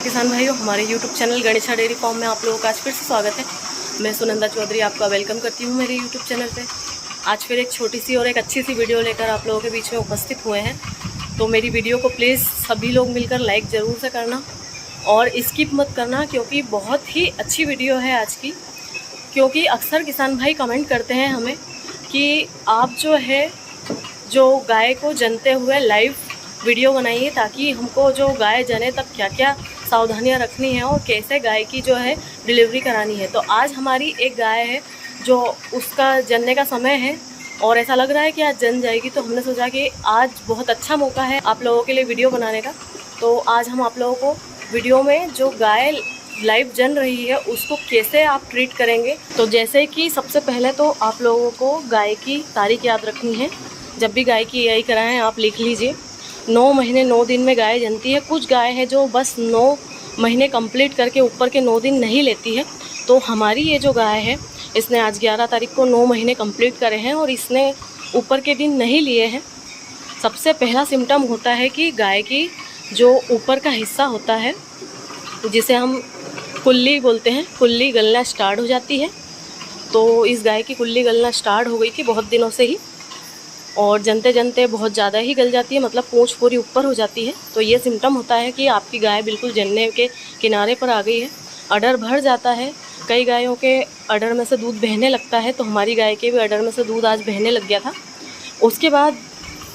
किसान भाइयों, हमारे YouTube channel Ganesha dairy farm में आप लोगों का आज फिर से स्वागत है। मैं सुनंदा चौधरी आपका वेलकम करती हूँ मेरे YouTube चैनल पे। आज फिर एक छोटी सी और एक अच्छी सी वीडियो लेकर आप लोगों के बीच में उपस्थित हुए हैं। तो मेरी वीडियो को प्लीज़ सभी लोग मिलकर लाइक ज़रूर से करना और स्किप मत करना, क्योंकि बहुत ही अच्छी वीडियो है आज की। क्योंकि अक्सर किसान भाई कमेंट करते हैं हमें कि आप जो गाय को जनते हुए लाइव वीडियो बनाइए, ताकि हमको जो गाय जने तक क्या क्या सावधानियां रखनी है और कैसे गाय की डिलीवरी करानी है। तो आज हमारी एक गाय है जो उसका जनने का समय है और ऐसा लग रहा है कि आज जन जाएगी। तो हमने सोचा कि आज बहुत अच्छा मौका है आप लोगों के लिए वीडियो बनाने का। तो आज हम आप लोगों को वीडियो में जो गाय लाइव जन रही है उसको कैसे आप ट्रीट करेंगे। तो जैसे कि सबसे पहले तो आप लोगों को गाय की तारीख याद रखनी है। जब भी गाय की EI कराएं आप लिख लीजिए। 9 महीने 9 दिन में गाय जनती है। कुछ गाय है जो बस 9 महीने कंप्लीट करके ऊपर के 9 दिन नहीं लेती है। तो हमारी ये जो गाय है इसने आज 11 तारीख को 9 महीने कंप्लीट करे हैं और इसने ऊपर के दिन नहीं लिए हैं। सबसे पहला सिम्टम होता है कि गाय की जो ऊपर का हिस्सा होता है, जिसे हम कुल्ली बोलते हैं, कुल्ली गलना स्टार्ट हो जाती है। तो इस गाय की कुल्ली गलना स्टार्ट हो गई थी बहुत दिनों से ही, और जनते जनते बहुत ज़्यादा ही गल जाती है, मतलब पूँछ पूरी ऊपर हो जाती है। तो ये सिम्टम होता है कि आपकी गाय बिल्कुल जनने के किनारे पर आ गई है। अडर भर जाता है, कई गायों के अडर में से दूध बहने लगता है। तो हमारी गाय के भी अडर में से दूध आज बहने लग गया था। उसके बाद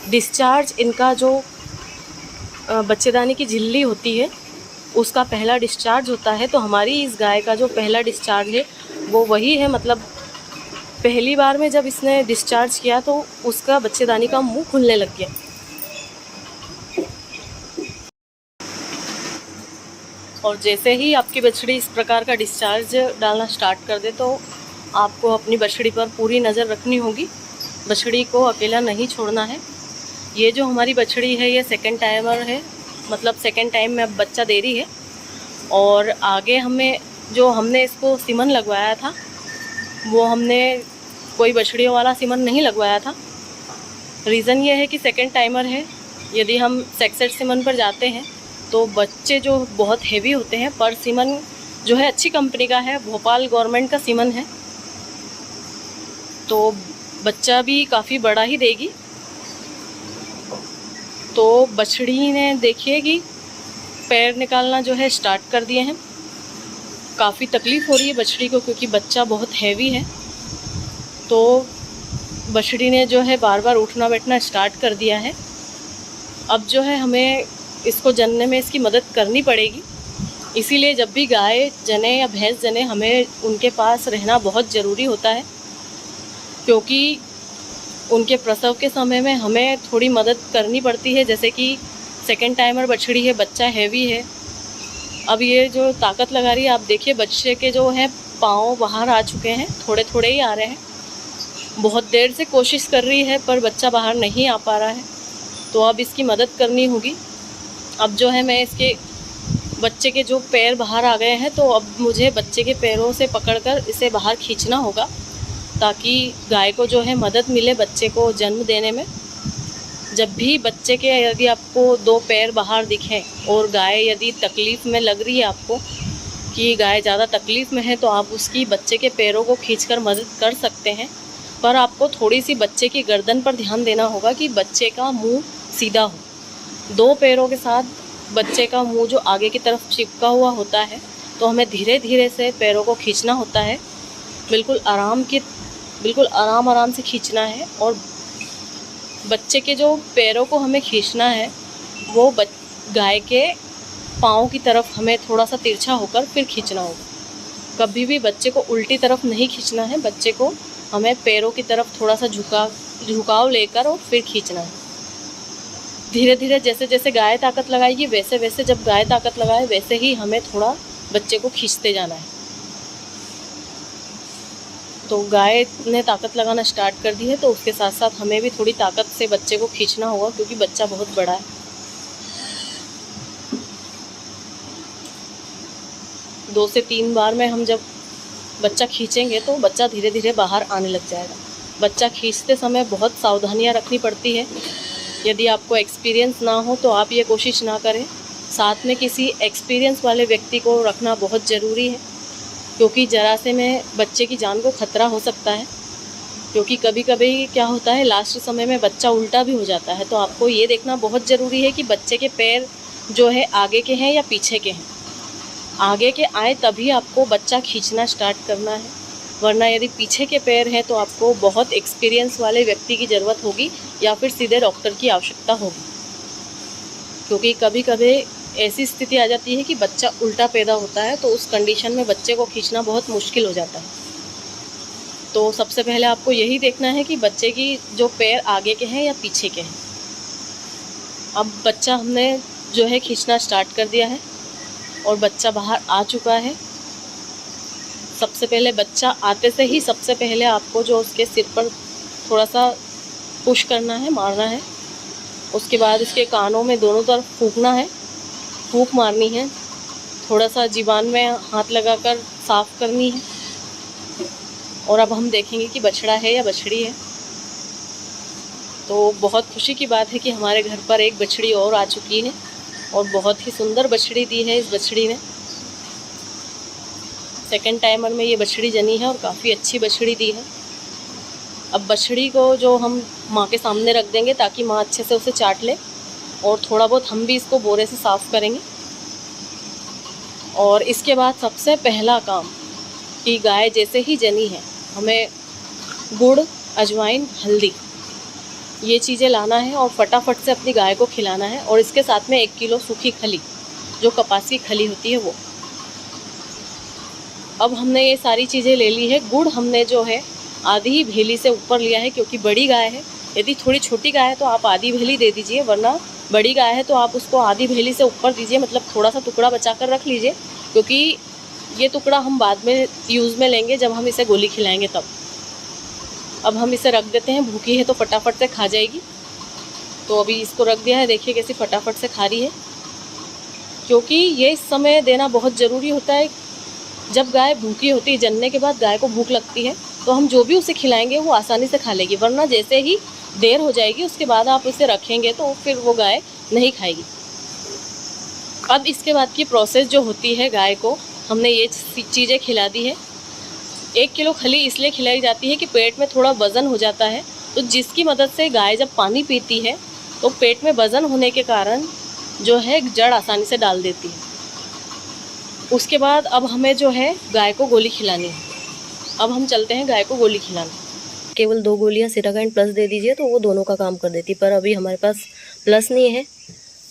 डिस्चार्ज, इनका जो बच्चेदानी की झिल्ली होती है उसका पहला डिस्चार्ज होता है। तो हमारी इस गाय का जो पहला डिस्चार्ज है वो वही है, मतलब पहली बार में जब इसने डिस्चार्ज किया तो उसका बच्चेदानी का मुंह खुलने लग गया। और जैसे ही आपकी बछड़ी इस प्रकार का डिस्चार्ज डालना स्टार्ट कर दे तो आपको अपनी बछड़ी पर पूरी नज़र रखनी होगी। बछड़ी को अकेला नहीं छोड़ना है। ये जो हमारी बछड़ी है ये सेकंड टाइमर है, मतलब सेकंड टाइम में अब बच्चा दे रही है। और आगे हमने इसको सीमन लगवाया था, वो हमने कोई बछड़ियों वाला सीमन नहीं लगवाया था। रीज़न ये है कि सेकंड टाइमर है। यदि हम सेक्सेट सीमन पर जाते हैं तो बच्चे जो बहुत हेवी होते हैं, पर सीमन जो है अच्छी कंपनी का है, भोपाल गवर्नमेंट का सीमन है, तो बच्चा भी काफ़ी बड़ा ही देगी। तो बछड़ी ने देखिए कि पैर निकालना जो है स्टार्ट कर दिए हैं। काफ़ी तकलीफ़ हो रही है बछड़ी को, क्योंकि बच्चा बहुत हैवी है। तो बछड़ी ने जो है बार बार उठना बैठना स्टार्ट कर दिया है। अब जो है हमें इसको जनने में इसकी मदद करनी पड़ेगी। इसीलिए जब भी गाय जने या भैंस जने हमें उनके पास रहना बहुत ज़रूरी होता है, क्योंकि उनके प्रसव के समय में हमें थोड़ी मदद करनी पड़ती है। जैसे कि सेकंड टाइमर बछड़ी है, बच्चा हैवी है। अब ये जो ताकत लगा रही है, आप देखिए बच्चे के जो है पाँव बाहर आ चुके हैं, थोड़े थोड़े ही आ रहे हैं। बहुत देर से कोशिश कर रही है पर बच्चा बाहर नहीं आ पा रहा है। तो अब इसकी मदद करनी होगी। अब जो है मैं इसके बच्चे के जो पैर बाहर आ गए हैं, तो अब मुझे बच्चे के पैरों से पकड़कर इसे बाहर खींचना होगा, ताकि गाय को जो है मदद मिले बच्चे को जन्म देने में। जब भी बच्चे के यदि आपको 2 पैर बाहर दिखें और गाय यदि तकलीफ़ में लग रही है, आपको कि गाय ज़्यादा तकलीफ़ में है, तो आप उसकी बच्चे के पैरों को खींचकर मदद कर सकते हैं। पर आपको थोड़ी सी बच्चे की गर्दन पर ध्यान देना होगा कि बच्चे का मुंह सीधा हो। 2 पैरों के साथ बच्चे का मुंह जो आगे की तरफ चिपका हुआ होता है, तो हमें धीरे धीरे से पैरों को खींचना होता है। बिल्कुल आराम से खींचना है। और बच्चे के जो पैरों को हमें खींचना है वो गाय के पाँव की तरफ हमें थोड़ा सा तिरछा होकर फिर खींचना होगा। कभी भी बच्चे को उल्टी तरफ नहीं खींचना है। बच्चे को हमें पैरों की तरफ थोड़ा सा झुकाव लेकर और फिर खींचना है। धीरे धीरे जैसे जैसे गाय ताकत लगाएगी वैसे वैसे, जब गाय ताकत लगाए वैसे ही हमें थोड़ा बच्चे को खींचते जाना है। तो गाय ने ताकत लगाना स्टार्ट कर दी है, तो उसके साथ साथ हमें भी थोड़ी ताकत से बच्चे को खींचना होगा, क्योंकि बच्चा बहुत बड़ा है। दो से 3 बार में हम जब बच्चा खींचेंगे तो बच्चा धीरे धीरे बाहर आने लग जाएगा। बच्चा खींचते समय बहुत सावधानियां रखनी पड़ती है। यदि आपको एक्सपीरियंस ना हो तो आप ये कोशिश ना करें। साथ में किसी एक्सपीरियंस वाले व्यक्ति को रखना बहुत ज़रूरी है, क्योंकि ज़रा से में बच्चे की जान को खतरा हो सकता है। क्योंकि कभी कभी क्या होता है, लास्ट समय में बच्चा उल्टा भी हो जाता है। तो आपको ये देखना बहुत ज़रूरी है कि बच्चे के पैर जो है आगे के हैं या पीछे के हैं। आगे के आए तभी आपको बच्चा खींचना स्टार्ट करना है, वरना यदि पीछे के पैर हैं तो आपको बहुत एक्सपीरियंस वाले व्यक्ति की ज़रूरत होगी या फिर सीधे डॉक्टर की आवश्यकता होगी। क्योंकि कभी कभी ऐसी स्थिति आ जाती है कि बच्चा उल्टा पैदा होता है, तो उस कंडीशन में बच्चे को खींचना बहुत मुश्किल हो जाता है। तो सबसे पहले आपको यही देखना है कि बच्चे की जो पैर आगे के हैं या पीछे के हैं। अब बच्चा हमने जो है खींचना स्टार्ट कर दिया है और बच्चा बाहर आ चुका है। सबसे पहले बच्चा आते से ही सबसे पहले आपको जो उसके सिर पर थोड़ा सा पुश करना है, मारना है। उसके बाद इसके कानों में दोनों तरफ फूंकना है, फूंक मारनी है। थोड़ा सा जीवान में हाथ लगाकर साफ़ करनी है। और अब हम देखेंगे कि बछड़ा है या बछड़ी है। तो बहुत खुशी की बात है कि हमारे घर पर एक बछड़ी और आ चुकी है और बहुत ही सुंदर बछड़ी दी है इस बछड़ी ने। सेकंड टाइमर में ये बछड़ी जनी है और काफ़ी अच्छी बछड़ी दी है। अब बछड़ी को जो हम माँ के सामने रख देंगे ताकि माँ अच्छे से उसे चाट ले, और थोड़ा बहुत हम भी इसको बोरे से साफ़ करेंगे। और इसके बाद सबसे पहला काम कि गाय जैसे ही जनी है, हमें गुड़, अजवाइन, हल्दी ये चीज़ें लाना है और फटाफट से अपनी गाय को खिलाना है। और इसके साथ में 1 किलो सूखी खली, जो कपास की खली होती है वो। अब हमने ये सारी चीज़ें ले ली है। गुड़ हमने जो है आधी भेली से ऊपर लिया है, क्योंकि बड़ी गाय है। यदि थोड़ी छोटी गाय है तो आप आधी भेली दे दीजिए, वरना बड़ी गाय है तो आप उसको आधी भेली से ऊपर दीजिए। मतलब थोड़ा सा टुकड़ा बचा कर रख लीजिए, क्योंकि ये टुकड़ा हम बाद में यूज़ में लेंगे जब हम इसे गोली खिलाएंगे तब। अब हम इसे रख देते हैं, भूखी है तो फटाफट से खा जाएगी। तो अभी इसको रख दिया है, देखिए कैसी फटाफट से खा रही है। क्योंकि ये इस समय देना बहुत ज़रूरी होता है। जब गाय भूखी होती है, जनने के बाद गाय को भूख लगती है, तो हम जो भी उसे खिलाएंगे वो आसानी से खा लेगी। वरना जैसे ही देर हो जाएगी उसके बाद आप उसे रखेंगे तो फिर वो गाय नहीं खाएगी। अब इसके बाद की प्रोसेस जो होती है, गाय को हमने ये चीज़ें खिला दी है। 1 किलो खली इसलिए खिलाई जाती है कि पेट में थोड़ा वज़न हो जाता है, तो जिसकी मदद से गाय जब पानी पीती है तो पेट में वज़न होने के कारण जो है जड़ आसानी से डाल देती है। उसके बाद अब हमें जो है गाय को गोली खिलानी है। अब हम चलते हैं गाय को गोली खिलाने। केवल 2 गोलियां सिराकाइंड प्लस दे दीजिए तो वो दोनों का काम कर देती, पर अभी हमारे पास प्लस नहीं है।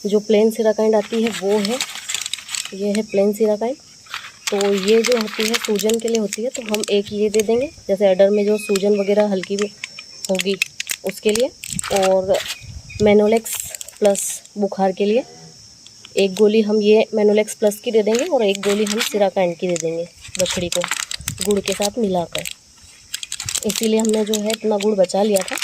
जो प्लेन सिराकाइंड आती है वो है, ये है प्लेन सिराकाइंड। तो ये जो होती है सूजन के लिए होती है, तो हम एक ये दे देंगे, जैसे अडर में जो सूजन वगैरह हल्की भी होगी उसके लिए। और मेनोलेक्स प्लस बुखार के लिए 1 गोली हम ये मेनोलेक्स प्लस की दे देंगे और 1 गोली हम सिराकाइंड की दे देंगे बछड़ी को गुड़ के साथ मिलाकर। इसीलिए हमने जो है इतना गुड़ बचा लिया था।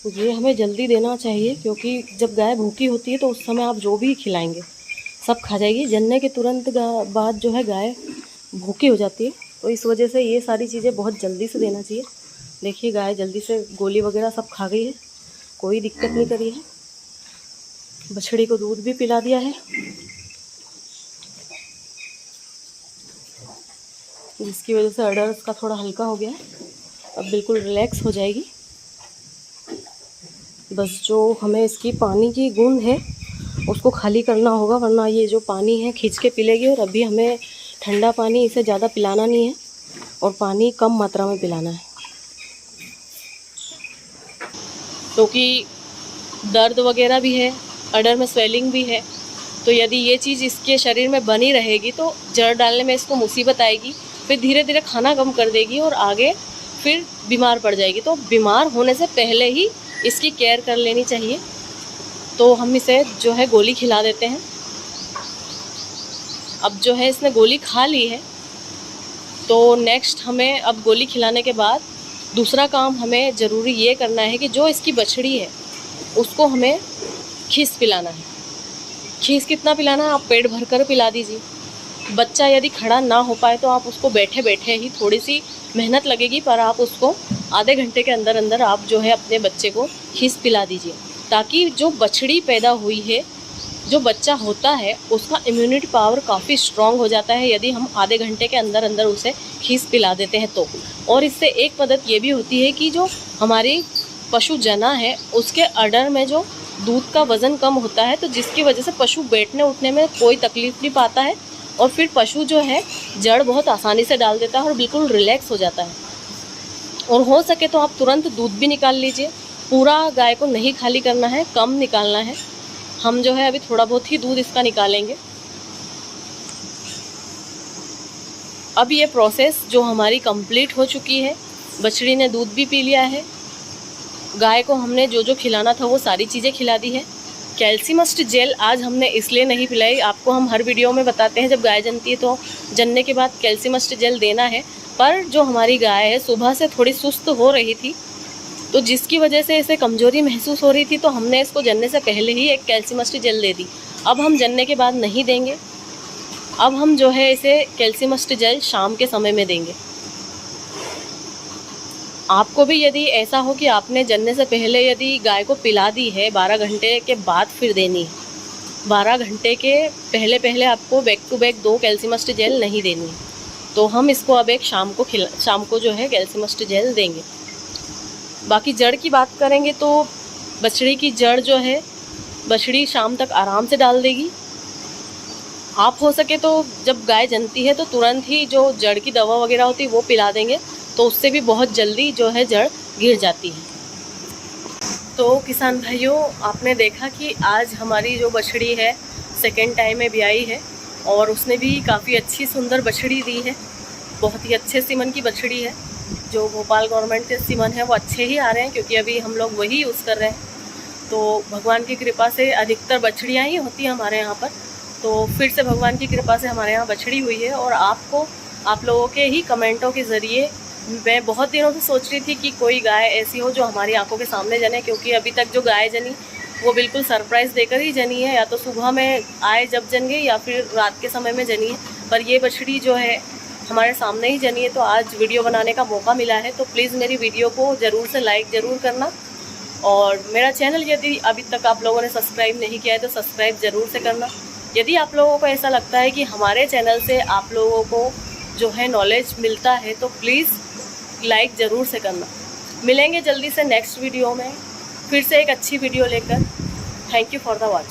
ये हमें जल्दी देना चाहिए, क्योंकि जब गाय भूखी होती है तो उस समय आप जो भी खिलाएंगे सब खा जाएगी। जनने के तुरंत बाद जो है गाय भूखी हो जाती है, तो इस वजह से ये सारी चीज़ें बहुत जल्दी से देना चाहिए। देखिए गाय जल्दी से गोली वगैरह सब खा गई है, कोई दिक्कत नहीं करी है। बछड़ी को दूध भी पिला दिया है, जिसकी वजह से अडर उसका थोड़ा हल्का हो गया है। अब बिल्कुल रिलैक्स हो जाएगी। बस जो हमें इसकी पानी की गुंद है उसको खाली करना होगा, वरना ये जो पानी है खींच के पी लेगी। और अभी हमें ठंडा पानी इसे ज़्यादा पिलाना नहीं है और पानी कम मात्रा में पिलाना है, क्योंकि दर्द वगैरह भी है, अडर में स्वेलिंग भी है। तो यदि ये चीज़ इसके शरीर में बनी रहेगी तो जड़ डालने में इसको मुसीबत आएगी, फिर धीरे धीरे खाना कम कर देगी और आगे फिर बीमार पड़ जाएगी। तो बीमार होने से पहले ही इसकी केयर कर लेनी चाहिए। तो हम इसे जो है गोली खिला देते हैं। अब जो है इसने गोली खा ली है, तो नेक्स्ट हमें अब गोली खिलाने के बाद दूसरा काम हमें ज़रूरी ये करना है कि जो इसकी बछड़ी है उसको हमें खीस पिलाना है। खीस कितना पिलाना है, आप पेट भर कर पिला दीजिए। बच्चा यदि खड़ा ना हो पाए तो आप उसको बैठे बैठे ही, थोड़ी सी मेहनत लगेगी पर आप उसको आधे घंटे के अंदर अंदर आप जो है अपने बच्चे को खीस पिला दीजिए, ताकि जो बछड़ी पैदा हुई है, जो बच्चा होता है, उसका इम्यूनिटी पावर काफ़ी स्ट्रॉन्ग हो जाता है यदि हम आधे घंटे के अंदर अंदर उसे खीस पिला देते हैं तो। और इससे एक मदद ये भी होती है कि जो हमारी पशु जना है उसके अडर में जो दूध का वज़न कम होता है, तो जिसकी वजह से पशु बैठने उठने में कोई तकलीफ़ नहीं पाता है और फिर पशु जो है जड़ बहुत आसानी से डाल देता है और बिल्कुल रिलैक्स हो जाता है। और हो सके तो आप तुरंत दूध भी निकाल लीजिए। पूरा गाय को नहीं खाली करना है, कम निकालना है। हम जो है अभी थोड़ा बहुत ही दूध इसका निकालेंगे। अब ये प्रोसेस जो हमारी कंप्लीट हो चुकी है, बछड़ी ने दूध भी पी लिया है, गाय को हमने जो जो खिलाना था वो सारी चीज़ें खिला दी है। कैल्सीमस्ट जेल आज हमने इसलिए नहीं पिलाई, आपको हम हर वीडियो में बताते हैं जब गाय जनती है तो जनने के बाद कैल्सीमस्ट जेल देना है, पर जो हमारी गाय है सुबह से थोड़ी सुस्त हो रही थी, तो जिसकी वजह से इसे कमज़ोरी महसूस हो रही थी, तो हमने इसको जनने से पहले ही एक कैल्सीमस्ट जेल दे दी। अब हम जनने के बाद नहीं देंगे, अब हम जो है इसे कैल्सीमस्ट जेल शाम के समय में देंगे। आपको भी यदि ऐसा हो कि आपने जनने से पहले यदि गाय को पिला दी है, 12 घंटे के बाद फिर देनी है, 12 घंटे के पहले पहले आपको बैक टू बैक 2 कैल्सीमस्ट जेल नहीं देनी है, तो हम इसको अब एक शाम को जो है कैल्सीमस्ट जेल देंगे। बाकी जड़ की बात करेंगे तो बछड़ी की जड़ जो है, बछड़ी शाम तक आराम से डाल देगी। आप हो सके तो जब गाय जनती है तो तुरंत ही जो जड़ की दवा वगैरह होती है वो पिला देंगे, तो उससे भी बहुत जल्दी जो है जड़ गिर जाती है। तो किसान भाइयों, आपने देखा कि आज हमारी जो बछड़ी है सेकेंड टाइम में ब्याई है और उसने भी काफ़ी अच्छी सुंदर बछड़ी दी है। बहुत ही अच्छे सीमन की बछड़ी है। जो भोपाल गवर्नमेंट के सीमन है वो अच्छे ही आ रहे हैं, क्योंकि अभी हम लोग वही यूज़ कर रहे हैं। तो भगवान की कृपा से अधिकतर बछड़ियाँ ही होती हैं हमारे यहाँ पर, तो फिर से भगवान की कृपा से हमारे यहाँ बछड़ी हुई है। और आप लोगों के ही कमेंटों के ज़रिए मैं बहुत दिनों से सोच रही थी कि कोई गाय ऐसी हो जो हमारी आंखों के सामने जने, क्योंकि अभी तक जो गाय जनी वो बिल्कुल सरप्राइज़ देकर ही जनी है, या तो सुबह में आए जब जन गई या फिर रात के समय में जनी है। पर ये बछड़ी जो है हमारे सामने ही जनी है, तो आज वीडियो बनाने का मौका मिला है। तो प्लीज़ मेरी वीडियो को ज़रूर से लाइक ज़रूर करना, और मेरा चैनल यदि अभी तक आप लोगों ने सब्सक्राइब नहीं किया है तो सब्सक्राइब ज़रूर से करना। यदि आप लोगों को ऐसा लगता है कि हमारे चैनल से आप लोगों को जो है नॉलेज मिलता है तो प्लीज़ लाइक ज़रूर से करना। मिलेंगे जल्दी से नेक्स्ट वीडियो में फिर से एक अच्छी वीडियो लेकर। Thank you for the watch.